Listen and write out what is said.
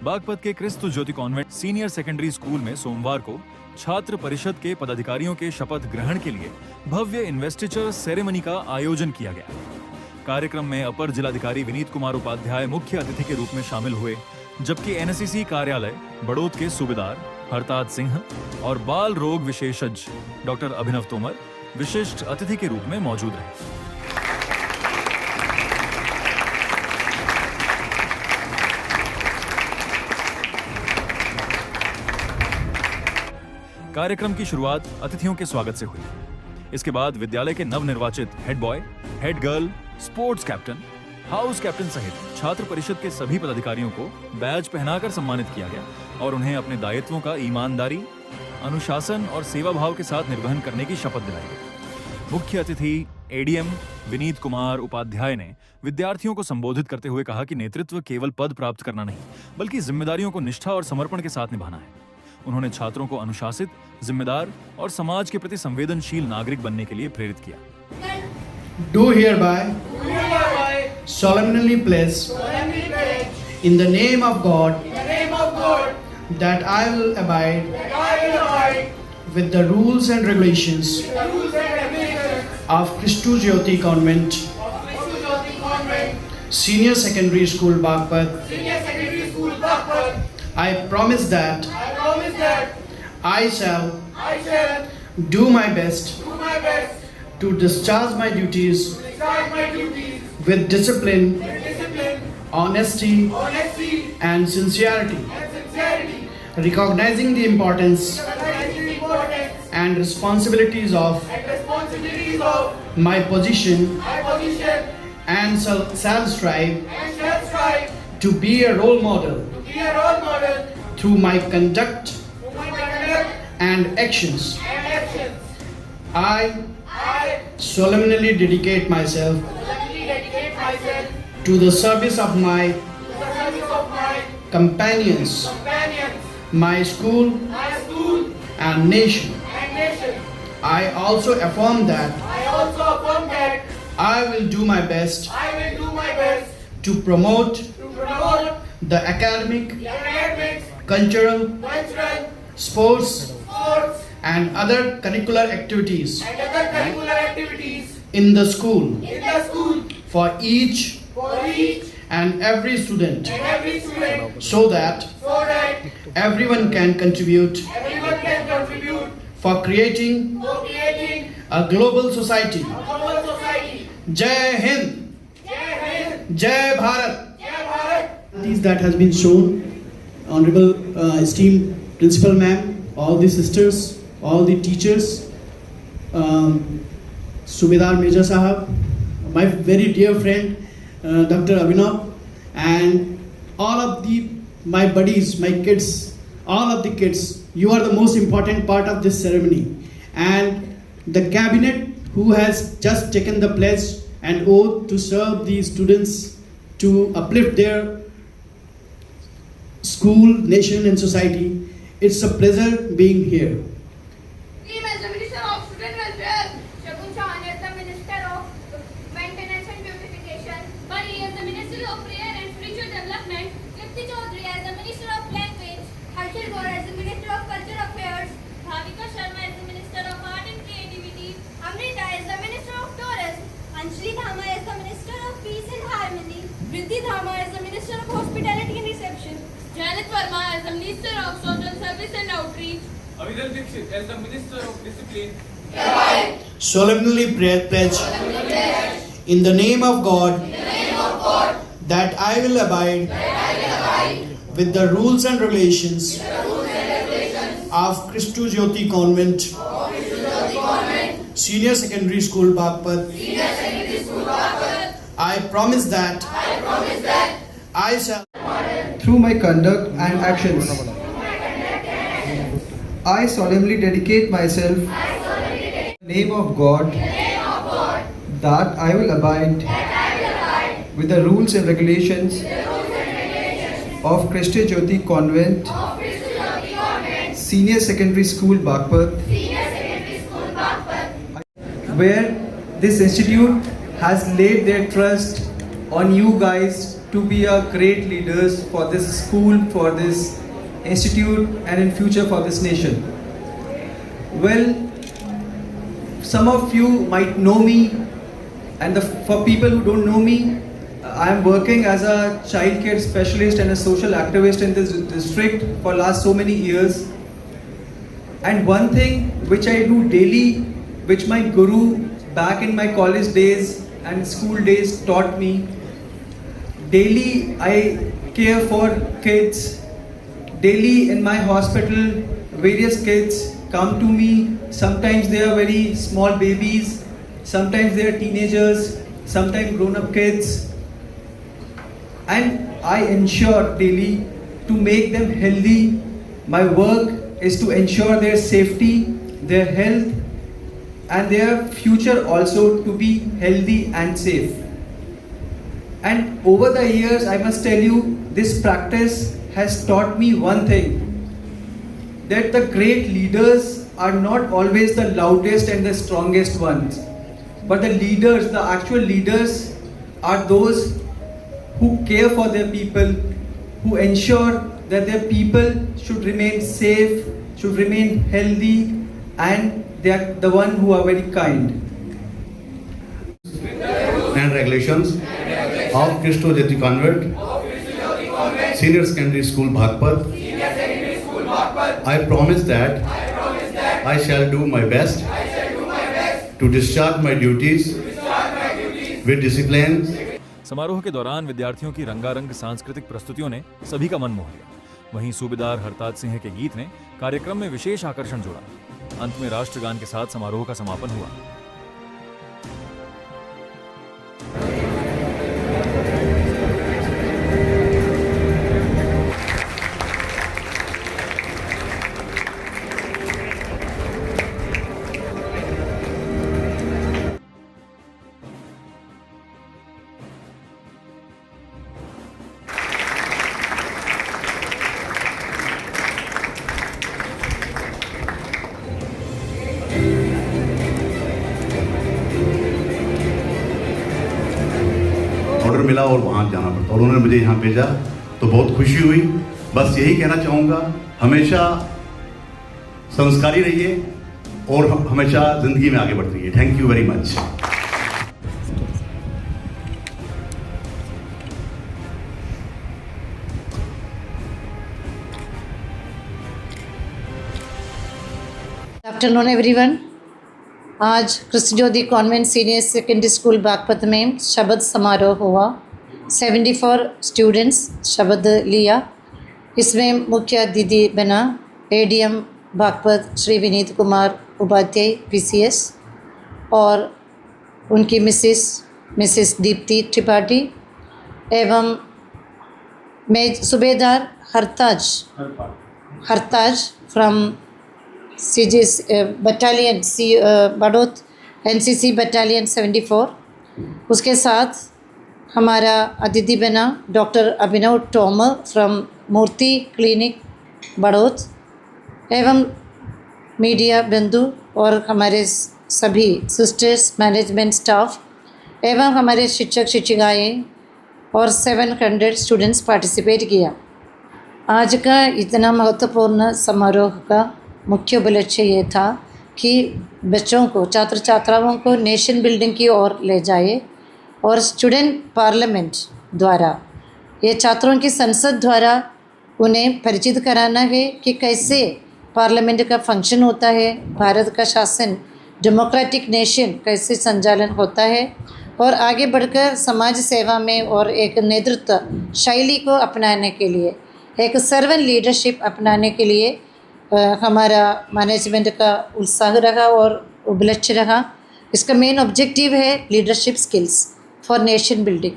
बागपत के क्रिस्तु ज्योति convent senior secondary school में सोमवार को छात्र परिषद के पदाधिकारियों के शपथ ग्रहण के लिए भव्य इन्वेस्टिचर सेरेमनी का आयोजन किया गया। कार्यक्रम में अपर जिलाधिकारी विनीत कुमार उपाध्याय मुख्य अतिथि के रूप में शामिल हुए, जबकि एनएससीसी कार्यालय बड़ौद के सूबेदार हरताज सिंह और बाल रोग विशेषज्ञ डॉक्टर अभिनव तोमर विशिष्ट अतिथि के रूप में मौजूद रहे। कार्यक्रम की शुरुआत अतिथियों के स्वागत से हुई। इसके बाद विद्यालय के नवनिर्वाचित head boy, head girl, sports captain, house captain सहित छात्र परिषद के सभी पदाधिकारियों को बैज पहनाकर सम्मानित किया गया और उन्हें अपने दायित्वों का ईमानदारी, अनुशासन और सेवा भाव के साथ निर्वहन करने की शपथ दिलाई गई। मुख्य अतिथि एडीएम विनीत कुमार उपाध्याय ने विद्यार्थियों को संबोधित करते हुए कहा कि नेतृत्व केवल पद प्राप्त करना नहीं, बल्कि जिम्मेदारियों को निष्ठा और समर्पण के साथ निभाना है। उन्होंने छात्रों को अनुशासित, जिम्मेदार और समाज के प्रति संवेदनशील नागरिक बनने के लिए प्रेरित किया। Do hereby solemnly pledge in the name of God that I will abide with the rules and regulations of Christu Jyoti Convent Senior Secondary School Bagpat. I promise that I shall do my best to discharge my duties with discipline, honesty, and sincerity, recognizing the importance and responsibilities of my position, and shall strive to be a role model through my conduct and actions. I solemnly dedicate myself to the service of my companions, my school, and nation. I also affirm that I will do my best to promote the academic, cultural, sports, and other curricular activities in the school for each and every student, so that everyone can contribute for creating a global society. Jai Hind, Jai Bharat. That has been shown, Honorable esteemed Principal Ma'am, all the sisters, all the teachers, Subedar Major Sahab, my very dear friend Dr. Abhinav, and all of my buddies, my kids, all of the kids. You are the most important part of this ceremony, and the cabinet who has just taken the pledge and oath to serve the students, to uplift their school, nation, and society. It's a pleasure being here. As the Minister of Student Welfare, Shagun Chauhan as the Minister of Maintenance and Beautification, Bari as the Minister of Prayer and Spiritual Development, Lipti Chaudhary as the Minister of Language, Harshil Gaur as the Minister of Cultural Affairs, Bhavika Sharma as the Minister of Art and Creativity, Amrita as the Minister of Tourism, Anjali Dhama as the Minister of Peace and Harmony, Vriddhi Dhama as the Minister of Hospitality and Reception, Janet Verma as the Minister of Social Service and Outreach, Avigal Dixit as the Minister of Discipline. Solemnly pledge in the name of God that I will abide with the rules and regulations of Christu Jyoti Convent Senior Secondary School Bagpat. I promise that I shall, through my conduct and actions, I solemnly dedicate myself in the name of God that I will abide with the rules and regulations of Christu Jyoti Convent Senior Secondary School Bagpat, where this institute has laid their trust on you guys to be a great leaders for this school, for this institute, and in future for this nation. Well, some of you might know me, and for people who don't know me, I am working as a child care specialist and a social activist in this district for last so many years. And one thing which I do daily, which my guru back in my college days and school days taught me, daily I care for kids. Daily in my hospital, various kids come to me. Sometimes they are very small babies, sometimes they are teenagers, sometimes grown-up kids. And I ensure daily to make them healthy. My work is to ensure their safety, their health, and their future also to be healthy and safe. And over the years, I must tell you, this practice has taught me one thing, that the great leaders are not always the loudest and the strongest ones, but the leaders, the actual leaders, are those who care for their people, who ensure that their people should remain safe, should remain healthy, and they are the one who are very kind. And regulations of Christo Jyoti Convent, Senior Secondary School, Bhagpat. I promise that I shall do my best to discharge my duties with discipline. समारोह के दौरान विद्यार्थियों की रंगारंग सांस्कृतिक प्रस्तुतियों ने सभी का मन मोह लिया। वहीं सूबेदार हरताज सिंह के गीत ने कार्यक्रम में विशेष आकर्षण जोड़ा। अंत में राष्ट्रगान के साथ समारोह का समापन हुआ। ऑर्डर मिला और वहाँ जाना पड़ता और उन्होंने मुझे यहाँ भेजा तो बहुत खुशी हुई। बस यही कहना चाहूँगा, हमेशा संस्कारी रहिए और हमेशा ज़िंदगी में आगे बढ़ते रहिए। Thank you very much. Afternoon everyone. आज Christ Jyoti convent senior secondary school Baghpat में शब्द समारोह हुआ। 74 स्टूडेंट्स शब्द लिया। इसमें मुख्य अतिथि बना एडीएम बागपत श्री विनीत कुमार उपाध्याय PCS और उनकी मिसेस दीप्ति त्रिपाठी एवं सूबेदार Hartaj from CGS battalion Baraut NCC battalion 74। उसके साथ हमारा अतिथि बना doctor Abhinav Tomar from Murti clinic Baraut एवं मीडिया बंधु और हमारे सभी सिस्टर्स, मैनेजमेंट स्टाफ एवं हमारे शिक्षक शिक्षिकाएँ और 700 स्टूडेंट्स पार्टिसिपेट किया। आज का इतना महत्वपूर्ण समारोह का मुख्य उपलक्ष्य ये था कि बच्चों को, छात्र छात्राओं को नेशन बिल्डिंग की ओर ले जाए और स्टूडेंट पार्लियामेंट द्वारा, ये छात्रों की संसद द्वारा उन्हें परिचित कराना है कि कैसे पार्लियामेंट का फंक्शन होता है, भारत का शासन, डेमोक्रेटिक नेशन कैसे संचालन होता है और आगे बढ़कर समाज सेवा में और एक नेतृत्व शैली को अपनाने के लिए, एक सर्वेंट लीडरशिप अपनाने के लिए हमारा मैनेजमेंट का उत्साह रहा और उपलक्ष्य रहा। इसका मेन ऑब्जेक्टिव है leadership skills for nation building.